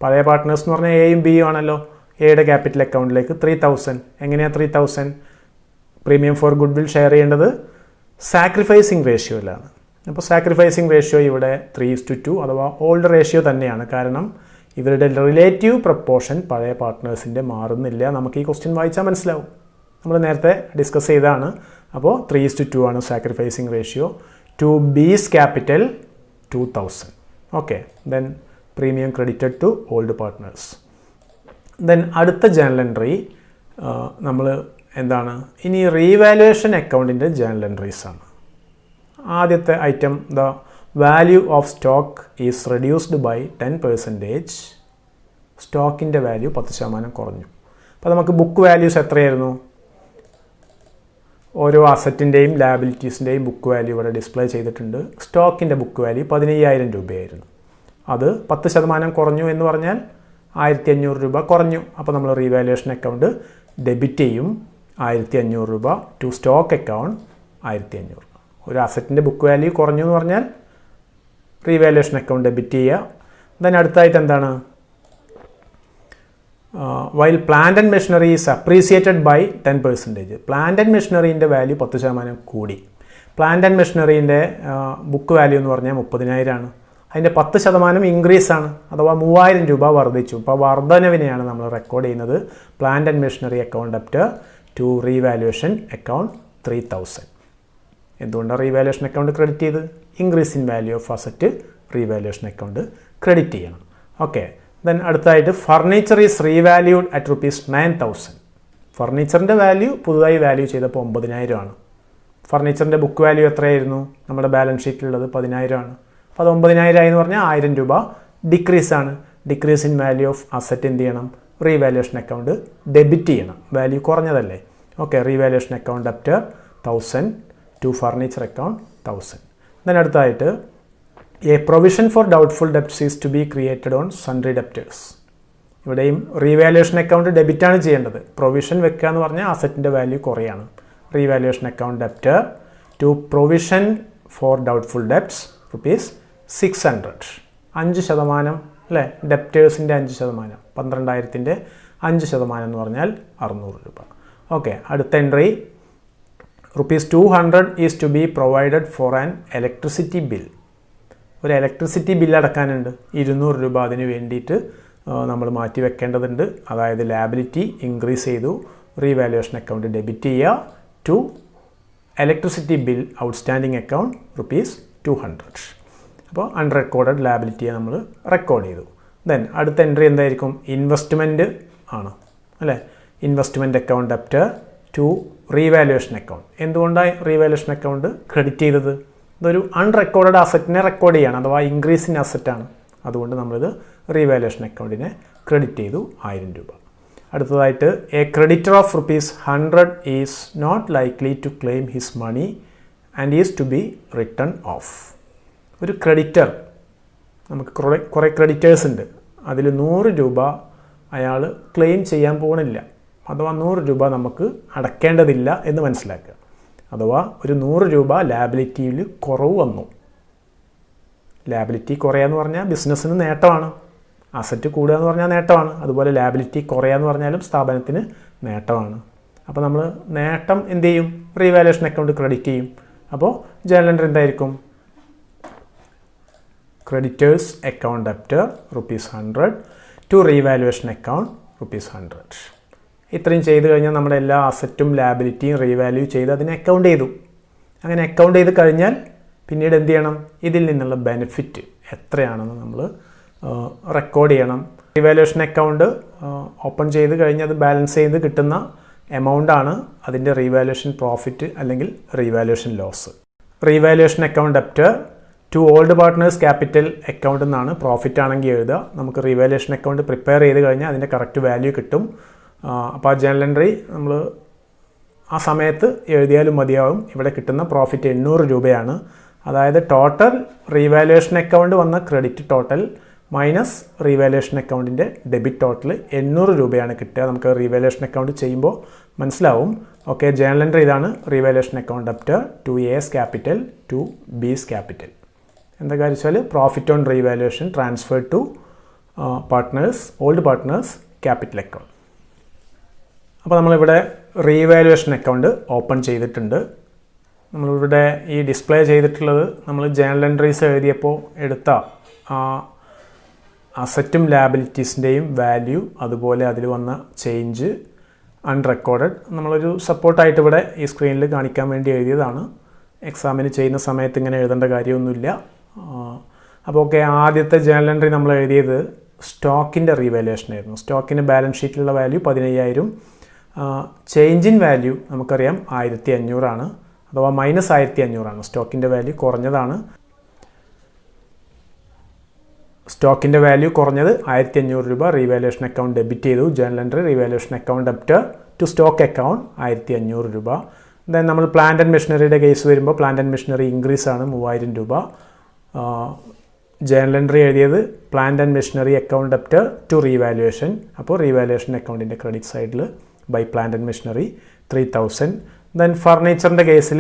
പഴയ പാർട്ട്നേഴ്സ് എന്ന് പറഞ്ഞാൽ എയും ബിയും ആണല്ലോ. എയുടെ ക്യാപിറ്റൽ അക്കൗണ്ടിലേക്ക് 3,000. എങ്ങനെയാണ് 3,000? Premium for good will share ചെയ്യേണ്ടത് സാക്രിഫൈസിങ് റേഷ്യോയിലാണ്. അപ്പോൾ സാക്രിഫൈസിങ് റേഷ്യോ ഇവിടെ 3:2 അഥവാ ഓൾഡ് റേഷ്യോ തന്നെയാണ്. കാരണം ഇവരുടെ റിലേറ്റീവ് പ്രപ്പോർഷൻ പഴയ പാർട്ട്നേഴ്സിൻ്റെ മാറുന്നില്ല. നമുക്ക് ഈ ക്വസ്റ്റ്യൻ വായിച്ചാൽ മനസ്സിലാവും. നമ്മൾ നേരത്തെ ഡിസ്കസ് ചെയ്തതാണ്. അപ്പോൾ 3:2 ആണ് sacrificing ratio. To B's capital 2000. Okay, then premium credited to old partners. Then അടുത്ത ജേണൽ എൻട്രി നമ്മൾ എന്താണ്, ഇനി റീവാലുവേഷൻ അക്കൗണ്ടിൻ്റെ ജേണൽ എൻട്രീസ് ആണ്. ആദ്യത്തെ item the value of stock is reduced by 10%. സ്റ്റോക്കിൻ്റെ വാല്യൂ 10% കുറഞ്ഞു. അപ്പോൾ നമുക്ക് ബുക്ക് വാല്യൂസ് എത്രയായിരുന്നു? ഓരോ അസറ്റിൻ്റെയും ലാബിലിറ്റീസിൻ്റെയും ബുക്ക് വാല്യൂ ഇവിടെ ഡിസ്പ്ലേ ചെയ്തിട്ടുണ്ട്. സ്റ്റോക്കിൻ്റെ ബുക്ക് വാല്യൂ 15,000 രൂപയായിരുന്നു. അത് 10% കുറഞ്ഞു എന്ന് പറഞ്ഞാൽ 1,500 രൂപ കുറഞ്ഞു. അപ്പോൾ നമ്മൾ റീവാലുവേഷൻ അക്കൗണ്ട് ഡെബിറ്റ് ചെയ്യും 1,500 രൂപ ടു സ്റ്റോക്ക് അക്കൗണ്ട് 1,500. ഒരു അസറ്റിൻ്റെ ബുക്ക് വാല്യൂ കുറഞ്ഞു എന്ന് പറഞ്ഞാൽ റീവാലുവേഷൻ അക്കൗണ്ട് ഡെബിറ്റ് ചെയ്യുക. ദെൻ അടുത്തായിട്ട് എന്താണ്, while plant and machinery is appreciated by 10%. Plant and മെഷീനറീൻ്റെ വാല്യൂ 10% കൂടി. പ്ലാന്റ് ആൻഡ് മെഷീനറീൻ്റെ ബുക്ക് വാല്യൂ എന്ന് പറഞ്ഞാൽ 30,000 ആണ്. അതിൻ്റെ 10% ഇൻക്രീസ് ആണ്, അഥവാ 3,000 രൂപ വർദ്ധിച്ചു. അപ്പോൾ വർധനവിനെയാണ് നമ്മൾ റെക്കോർഡ് ചെയ്യുന്നത് plant and machinery account debit to revaluation account 3,000. എന്തുകൊണ്ടാണ് റീവാലുവേഷൻ അക്കൗണ്ട് ക്രെഡിറ്റ് ചെയ്ത്? Increase in value of asset revaluation account credit ചെയ്യണം. ഓക്കെ, ദെൻ അടുത്തായിട്ട് ഫർണിച്ചർ ഈസ് റീവാല്യൂഡ് അറ്റ് ₹9,000. ഫർണിച്ചറിൻ്റെ വാല്യൂ പുതുതായി വാല്യൂ ചെയ്തപ്പോൾ 9,000 ആണ്. ഫർണിച്ചറിൻ്റെ ബുക്ക് വാല്യൂ എത്രയായിരുന്നു? നമ്മുടെ ബാലൻസ് ഷീറ്റിലുള്ളത് 10,000 ആണ്. അപ്പോൾ അത് 9,000 എന്ന് പറഞ്ഞാൽ 1,000 രൂപ ഡിക്രീസ് ആണ്. Decrease in value of asset എന്ത് ചെയ്യണം? റീവാലുവേഷൻ അക്കൗണ്ട് ഡെബിറ്റ് ചെയ്യണം. വാല്യൂ കുറഞ്ഞതല്ലേ. Okay, revaluation account debit 1,000 to furniture account 1,000. Then അടുത്തായിട്ട് a provision for doubtful debts is to be created on sundry debtors. ഇവിടെയും റീവാലുവേഷൻ അക്കൗണ്ട് ഡെബിറ്റാണ് ചെയ്യേണ്ടത്. Provision വെക്കുക എന്ന് പറഞ്ഞാൽ അസറ്റിൻ്റെ വാല്യൂ കുറയാണ്. Revaluation account debit to provision for doubtful debts ₹600. 5% അല്ലേ, ഡെപ്റ്റേഴ്സിൻ്റെ 5%, 12,000-ൻ്റെ 5% എന്ന് പറഞ്ഞാൽ 600 രൂപ. ഓക്കെ, അടുത്ത entry ₹200 is to be provided for an electricity bill. ഒരു ഇലക്ട്രിസിറ്റി ബില്ല് അടക്കാനുണ്ട്, 200 രൂപ അതിന് വേണ്ടിയിട്ട് നമ്മൾ മാറ്റി വെക്കേണ്ടതുണ്ട്. അതായത് ലാബിലിറ്റി ഇൻക്രീസ് ചെയ്തു. റീവാലുവേഷൻ അക്കൗണ്ട് ഡെബിറ്റ് ചെയ്യുക to electricity bill outstanding account ₹200. അപ്പോൾ അൺറെക്കോർഡഡ് ലാബിലിറ്റിയെ നമ്മൾ റെക്കോർഡ് ചെയ്തു. ദെൻ അടുത്ത എൻട്രി എന്തായിരിക്കും? ഇൻവെസ്റ്റ്മെൻറ്റ് ആണ് അല്ലേ. Investment account debit to revaluation account. എന്തുകൊണ്ടാണ് റീവാലുവേഷൻ അക്കൗണ്ട് ക്രെഡിറ്റ് ചെയ്തത്? ഇതൊരു അൺറെക്കോർഡഡ് അസറ്റിനെ റെക്കോർഡ് ചെയ്യാണ്, അഥവാ ഇൻക്രീസ് ഇൻ അസറ്റാണ്. അതുകൊണ്ട് നമ്മളിത് റീവാലുവേഷൻ അക്കൗണ്ടിനെ ക്രെഡിറ്റ് ചെയ്തു 1,000 രൂപ. അടുത്തതായിട്ട് a creditor of ₹100 is not likely to claim his money and is to be written off. ഒരു ക്രെഡിറ്റർ, നമുക്ക് കുറേ ക്രെഡിറ്റേഴ്സ് ഉണ്ട്, അതിൽ 100 രൂപ അയാൾ ക്ലെയിം ചെയ്യാൻ പോകണില്ല, അഥവാ 100 രൂപ നമുക്ക് അടക്കേണ്ടതില്ല എന്ന് മനസ്സിലാക്കുക. അഥവാ ഒരു 100 രൂപ ലാബിലിറ്റിയിൽ കുറവ് വന്നു. ലാബിലിറ്റി കുറയാന്ന് പറഞ്ഞാൽ ബിസിനസ്സിന് നേട്ടമാണ്, അസറ്റ് കൂടുക എന്ന് പറഞ്ഞാൽ നേട്ടമാണ്. അതുപോലെ ലാബിലിറ്റി കുറയാന്ന് പറഞ്ഞാലും സ്ഥാപനത്തിന് നേട്ടമാണ്. അപ്പോൾ നമ്മൾ നേട്ടം എന്ത് ചെയ്യും? റീവാലുവേഷൻ അക്കൗണ്ട് ക്രെഡിറ്റ് ചെയ്യും. അപ്പോൾ ജേണൽ എൻട്രി എന്തായിരിക്കും? Creditors account debit ₹100 to revaluation account ₹100. ഇത്രയും ചെയ്ത് കഴിഞ്ഞാൽ നമ്മുടെ എല്ലാ അസറ്റും ലാബിലിറ്റിയും റീവാല്യൂ ചെയ്ത് അതിനെ അക്കൗണ്ട് ചെയ്തു. അങ്ങനെ അക്കൗണ്ട് ചെയ്ത് കഴിഞ്ഞാൽ പിന്നീട് എന്ത് ചെയ്യണം? ഇതിൽ നിന്നുള്ള ബെനിഫിറ്റ് എത്രയാണെന്ന് നമ്മൾ റെക്കോർഡ് ചെയ്യണം. റീവാലുവേഷൻ അക്കൗണ്ട് ഓപ്പൺ ചെയ്ത് കഴിഞ്ഞ് അത് ബാലൻസ് ചെയ്ത് കിട്ടുന്ന എമൗണ്ടാണ് അതിൻ്റെ റീവാലുവേഷൻ പ്രോഫിറ്റ് അല്ലെങ്കിൽ revaluation loss. Revaluation account debit to old partners capital account എന്നാണ് പ്രോഫിറ്റ് ആണെങ്കിൽ എഴുതുക. നമുക്ക് റീവാലുവേഷൻ അക്കൗണ്ട് പ്രിപ്പയർ ചെയ്ത് കഴിഞ്ഞാൽ അതിൻ്റെ കറക്റ്റ് വാല്യൂ കിട്ടും. അപ്പോൾ ആ ജേണൽ എൻട്രി നമ്മൾ ആ സമയത്ത് എഴുതിയാലും മതിയാവും. ഇവിടെ കിട്ടുന്ന പ്രോഫിറ്റ് 800 രൂപയാണ്. അതായത് ടോട്ടൽ റീവാലുവേഷൻ അക്കൗണ്ട് വന്ന ക്രെഡിറ്റ് ടോട്ടൽ മൈനസ് റീവാലുവേഷൻ അക്കൗണ്ടിൻ്റെ ഡെബിറ്റ് ടോട്ടൽ 800 രൂപയാണ് കിട്ടുക. നമുക്ക് റീവാലുവേഷൻ അക്കൗണ്ട് ചെയ്യുമ്പോൾ മനസ്സിലാവും. ഓക്കെ, ജേണൽ എൻട്രി ഇതാണ്. Revaluation account debit to S capital to B's capital. എന്താ കാര്യം വെച്ചാൽ profit on revaluation transfer to partners, old partners capital account. അപ്പോൾ നമ്മളിവിടെ റീവാലുവേഷൻ അക്കൗണ്ട് ഓപ്പൺ ചെയ്തിട്ടുണ്ട്. നമ്മളിവിടെ ഈ ഡിസ്പ്ലേ ചെയ്തിട്ടുള്ളത് നമ്മൾ ജേണൽ എൻട്രീസ് എഴുതിയപ്പോൾ എടുത്ത അസറ്റും ലാബിലിറ്റീസിൻ്റെയും വാല്യൂ, അതുപോലെ അതിൽ വന്ന ചേഞ്ച്, അൺറെക്കോർഡഡ് നമ്മളൊരു സപ്പോർട്ടായിട്ട് ഇവിടെ ഈ സ്ക്രീനിൽ കാണിക്കാൻ വേണ്ടി എഴുതിയതാണ്. എക്സാമിന് ചെയ്യുന്ന സമയത്ത് ഇങ്ങനെ എഴുതേണ്ട കാര്യമൊന്നുമില്ല. അപ്പോൾ ഓക്കെ, ആദ്യത്തെ ജേണൽ എൻട്രി നമ്മൾ എഴുതിയത് സ്റ്റോക്കിൻ്റെ റീവാലുവേഷൻ ആയിരുന്നു. സ്റ്റോക്കിൻ്റെ ബാലൻസ് ഷീറ്റിലുള്ള വാല്യൂ 15,000. ചേഞ്ച് ഇൻ വാല്യൂ നമുക്കറിയാം 1,500 അഥവാ -1,500. സ്റ്റോക്കിൻ്റെ വാല്യൂ കുറഞ്ഞതാണ്. സ്റ്റോക്കിൻ്റെ വാല്യൂ കുറഞ്ഞത് 1,500 രൂപ. റീവാലുവേഷൻ അക്കൗണ്ട് ഡെബിറ്റ് ചെയ്തു. Journal entry revaluation account debit to stock account 1,500 രൂപ. ദെൻ നമ്മൾ പ്ലാന്റ് ആൻഡ് മെഷീനറിയുടെ കേസ് വരുമ്പോൾ പ്ലാന്റ് ആൻഡ് മെഷീനറി ഇൻക്രീസ് ആണ് 3,000 രൂപ. ജേണൽ എൻട്രി എഴുതിയത് plant and machinery account debit to revaluation. അപ്പോൾ റീവാലുവേഷൻ അക്കൗണ്ടിൻ്റെ ക്രെഡിറ്റ് സൈഡിൽ by plant and machinery 3,000. Then ഫർണിച്ചറിൻ്റെ കേസിൽ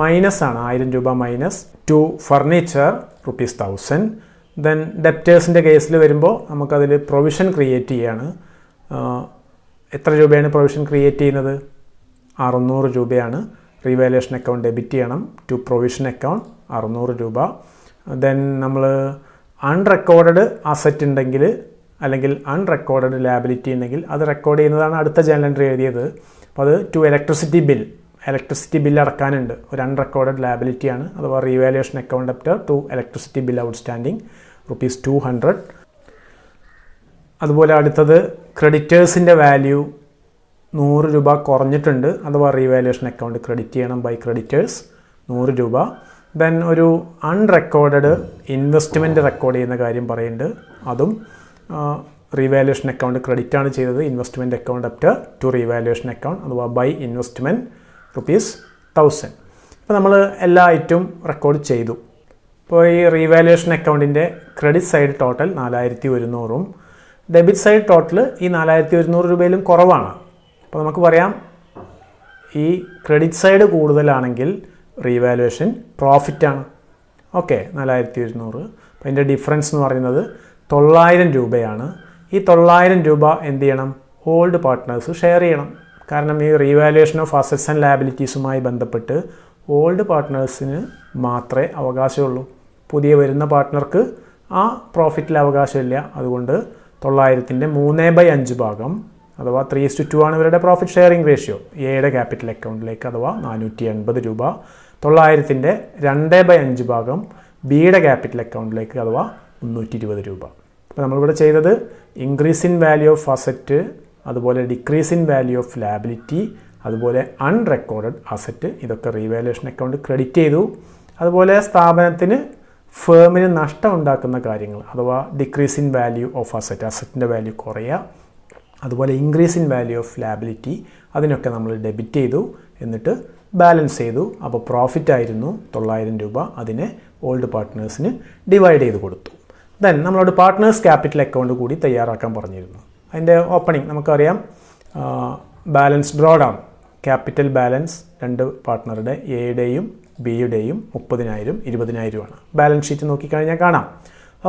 മൈനസ് ആണ്, 1,000 രൂപ മൈനസ് ടു ഫർണിച്ചർ ₹1,000. ദെൻ ഡെപ്റ്റേഴ്സിൻ്റെ കേസിൽ വരുമ്പോൾ നമുക്കതിൽ പ്രൊവിഷൻ ക്രിയേറ്റ് ചെയ്യാണ്. എത്ര രൂപയാണ് പ്രൊവിഷൻ ക്രിയേറ്റ് ചെയ്യുന്നത്? 600 രൂപയാണ്. റീവാലുവേഷൻ അക്കൗണ്ട് ഡെബിറ്റ് ചെയ്യണം ടു പ്രൊവിഷൻ അക്കൗണ്ട് 600 രൂപ. ദെൻ നമ്മൾ അൺറെക്കോർഡഡ് അസറ്റ് ഉണ്ടെങ്കിൽ അല്ലെങ്കിൽ അൺറെക്കോർഡഡ് ലാബിലിറ്റി ഉണ്ടെങ്കിൽ അത് റെക്കോർഡ് ചെയ്യുന്നതാണ് അടുത്ത ജേണൽ എൻട്രി എഴുതിയത്. അപ്പോൾ അത് ടു ഇലക്ട്രിസിറ്റി ബിൽ അടക്കാനുണ്ട്. ഒരു അൺറെക്കോർഡഡ് ലാബിലിറ്റിയാണ്, അഥവാ revaluation account അപ്റ്റർ to electricity bill outstanding ₹200. അതുപോലെ അടുത്തത് ക്രെഡിറ്റേഴ്സിൻ്റെ വാല്യൂ 100 രൂപ കുറഞ്ഞിട്ടുണ്ട്, അഥവാ റീവാലുവേഷൻ അക്കൗണ്ട് ക്രെഡിറ്റ് ചെയ്യണം ബൈ ക്രെഡിറ്റേഴ്സ് 100 രൂപ. ദെൻ ഒരു അൺറെക്കോർഡഡ് ഇൻവെസ്റ്റ്മെൻറ്റ് റെക്കോർഡ് ചെയ്യുന്ന കാര്യം പറയുന്നുണ്ട്. അതും റീവാലുവേഷൻ അക്കൗണ്ട് ക്രെഡിറ്റ് ആണ് ചെയ്തത്. Investment account അപ്റ്റർ to revaluation account, അഥവാ ബൈ ഇൻവെസ്റ്റ്മെൻറ്റ് ₹1,000. ഇപ്പോൾ നമ്മൾ എല്ലാ ഐറ്റവും റെക്കോർഡ് ചെയ്തു. ഇപ്പോൾ ഈ റീവാലുവേഷൻ അക്കൗണ്ടിൻ്റെ credit side total 4,100 debit side total ഈ 4,100 രൂപയിലും കുറവാണ്. അപ്പോൾ നമുക്ക് പറയാം ഈ ക്രെഡിറ്റ് സൈഡ് കൂടുതലാണെങ്കിൽ റീവാലുവേഷൻ പ്രോഫിറ്റാണ്. ഓക്കെ, 4,100. അപ്പോൾ അതിൻ്റെ ഡിഫറൻസ് എന്ന് പറയുന്നത് 900 രൂപയാണ്. ഈ 900 രൂപ എന്ത് ചെയ്യണം? ഓൾഡ് പാർട്ട്നേഴ്സ് ഷെയർ ചെയ്യണം. കാരണം ഈ റീവാലുവേഷൻ ഓഫ് അസറ്റ്സ് ആൻഡ് ലാബിലിറ്റീസുമായി ബന്ധപ്പെട്ട് ഓൾഡ് പാർട്ട്നേഴ്സിന് മാത്രമേ അവകാശമുള്ളൂ. പുതിയ വരുന്ന പാർട്ട്ണർക്ക് ആ പ്രോഫിറ്റിൽ അവകാശമില്ല. അതുകൊണ്ട് 900ൻ്റെ 3/5 ഭാഗം, അഥവാ 3:2 ആണ് ഇവരുടെ പ്രോഫിറ്റ് ഷെയറിംഗ് റേഷ്യോ, എയുടെ ക്യാപിറ്റൽ അക്കൗണ്ടിലേക്ക്, അഥവാ 480 രൂപ. 900ൻ്റെ 2/5 ഭാഗം ബിയുടെ ക്യാപിറ്റൽ അക്കൗണ്ടിലേക്ക്, അഥവാ 320 രൂപ. അപ്പോൾ നമ്മളിവിടെ ചെയ്തത് increase in value of asset, അതുപോലെ decrease in value of liability, അതുപോലെ അൺറെക്കോർഡഡ് അസറ്റ്, ഇതൊക്കെ റീവാലുവേഷൻ അക്കൗണ്ട് ക്രെഡിറ്റ് ചെയ്തു. അതുപോലെ സ്ഥാപനത്തിന് ഫേമിന് നഷ്ടം ഉണ്ടാക്കുന്ന കാര്യങ്ങൾ, അഥവാ ഡിക്രീസ് ഇൻ വാല്യൂ ഓഫ് അസറ്റിൻ്റെ വാല്യൂ കുറയുക, അതുപോലെ increase in value of liability, അതിനൊക്കെ നമ്മൾ ഡെബിറ്റ് ചെയ്തു. എന്നിട്ട് ബാലൻസ് ചെയ്തു. അപ്പോൾ പ്രോഫിറ്റ് ആയിരുന്നു 900 രൂപ. അതിനെ ഓൾഡ് പാർട്ട്നേഴ്സിന് ഡിവൈഡ് ചെയ്ത് കൊടുത്തു. ദെൻ നമ്മളോട് പാർട്ട്നേഴ്സ് ക്യാപിറ്റൽ അക്കൗണ്ട് കൂടി തയ്യാറാക്കാൻ പറഞ്ഞിരുന്നു. അതിൻ്റെ ഓപ്പണിംഗ് നമുക്കറിയാം, balance draw down, capital balance രണ്ട് പാർട്ട്ണറുടെ എയുടെയും ബിയുടെയും 30,000 20,000 ബാലൻസ് ഷീറ്റ് നോക്കിക്കഴിഞ്ഞാൽ കാണാം.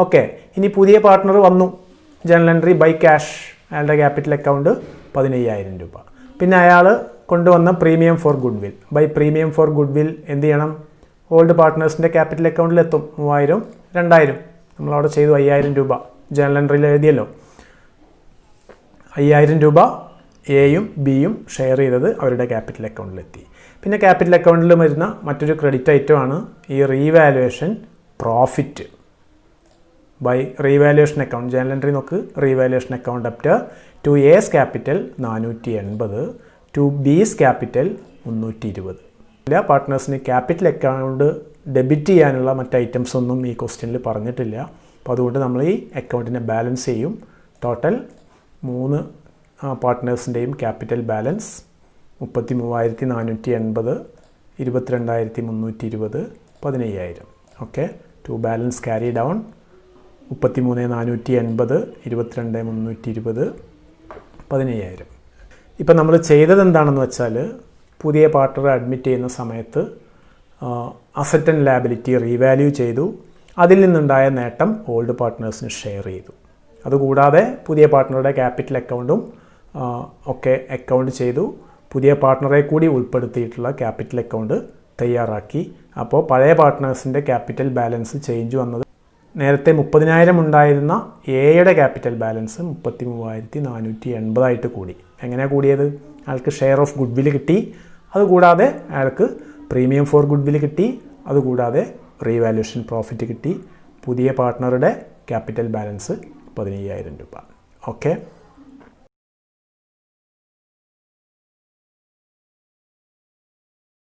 ഓക്കെ, ഇനി പുതിയ പാർട്ട്ണർ വന്നു, ജേണൽ എൻട്രി ബൈ ക്യാഷ്, അയാളുടെ ക്യാപിറ്റൽ അക്കൗണ്ട് 15,000 രൂപ. പിന്നെ അയാൾ കൊണ്ടുവന്ന premium for goodwill, by premium for goodwill എന്ത് ചെയ്യണം? Old പാർട്ട്നേഴ്സിൻ്റെ capital അക്കൗണ്ടിലെത്തും. 3,000 2,000 നമ്മളവിടെ ചെയ്തു. 5,000 രൂപ ജേണൽ എൻട്രിയിൽ എഴുതിയല്ലോ. 5,000 രൂപ എയും ബിയും ഷെയർ ചെയ്തത് അവരുടെ ക്യാപിറ്റൽ അക്കൗണ്ടിലെത്തി. പിന്നെ ക്യാപിറ്റൽ അക്കൗണ്ടിൽ വരുന്ന മറ്റൊരു ക്രെഡിറ്റ് ഐറ്റമാണ് ഈ revaluation profit by revaluation account. Journal entry നോക്ക്, revaluation account അപ്റ്റർ to S capital 480, to B's capital 320. എല്ലാ പാർട്ട്നേഴ്സിന് ക്യാപിറ്റൽ അക്കൗണ്ട് ഡെബിറ്റ് ചെയ്യാനുള്ള മറ്റ് ഐറ്റംസ് ഒന്നും ഈ ക്വസ്റ്റ്യനിൽ പറഞ്ഞിട്ടില്ല. അപ്പോൾ അതുകൊണ്ട് നമ്മൾ ഈ അക്കൗണ്ടിനെ ബാലൻസ് ചെയ്യും. ടോട്ടൽ 3 പാർട്ട്നേഴ്സിൻ്റെയും capital balance 33,480, 22,320, 15,000. Okay, to balance carry down 33,480, 22,320, 15,000. ഇപ്പം നമ്മൾ ചെയ്തത് എന്താണെന്ന് വെച്ചാൽ, പുതിയ പാർട്ട്ണർ അഡ്മിറ്റ് ചെയ്യുന്ന സമയത്ത് അസറ്റ് ആൻഡ് ലാബിലിറ്റി റീവാല്യൂ ചെയ്തു. അതിൽ നിന്നുണ്ടായ നേട്ടം ഓൾഡ് പാർട്ട്നേഴ്സിന് ഷെയർ ചെയ്തു. അതുകൂടാതെ പുതിയ പാർട്ട്ണറുടെ ക്യാപിറ്റൽ അക്കൗണ്ടും ഒക്കെ അക്കൗണ്ട് ചെയ്തു. പുതിയ പാർട്ട്ണറെ കൂടി ഉൾപ്പെടുത്തിയിട്ടുള്ള ക്യാപിറ്റൽ അക്കൗണ്ട് തയ്യാറാക്കി. അപ്പോൾ പഴയ പാർട്ട്നേഴ്സിൻ്റെ ക്യാപിറ്റൽ ബാലൻസ് ചേഞ്ച് വന്നത് നേരത്തെ 30,000 ഉണ്ടായിരുന്ന എയുടെ ക്യാപിറ്റൽ ബാലൻസ് 33,480 കൂടി. എങ്ങനെയാണ് കൂടിയത്? അയാൾക്ക് ഷെയർ ഓഫ് ഗുഡ് വില്ല് കിട്ടി, അതുകൂടാതെ അയാൾക്ക് പ്രീമിയം ഫോർ ഗുഡ് വില്ല് കിട്ടി, അതുകൂടാതെ റീവാലുവേഷൻ പ്രോഫിറ്റ് കിട്ടി. പുതിയ പാർട്ട്ണറുടെ ക്യാപിറ്റൽ ബാലൻസ് 15,000 രൂപ. ഓക്കെ.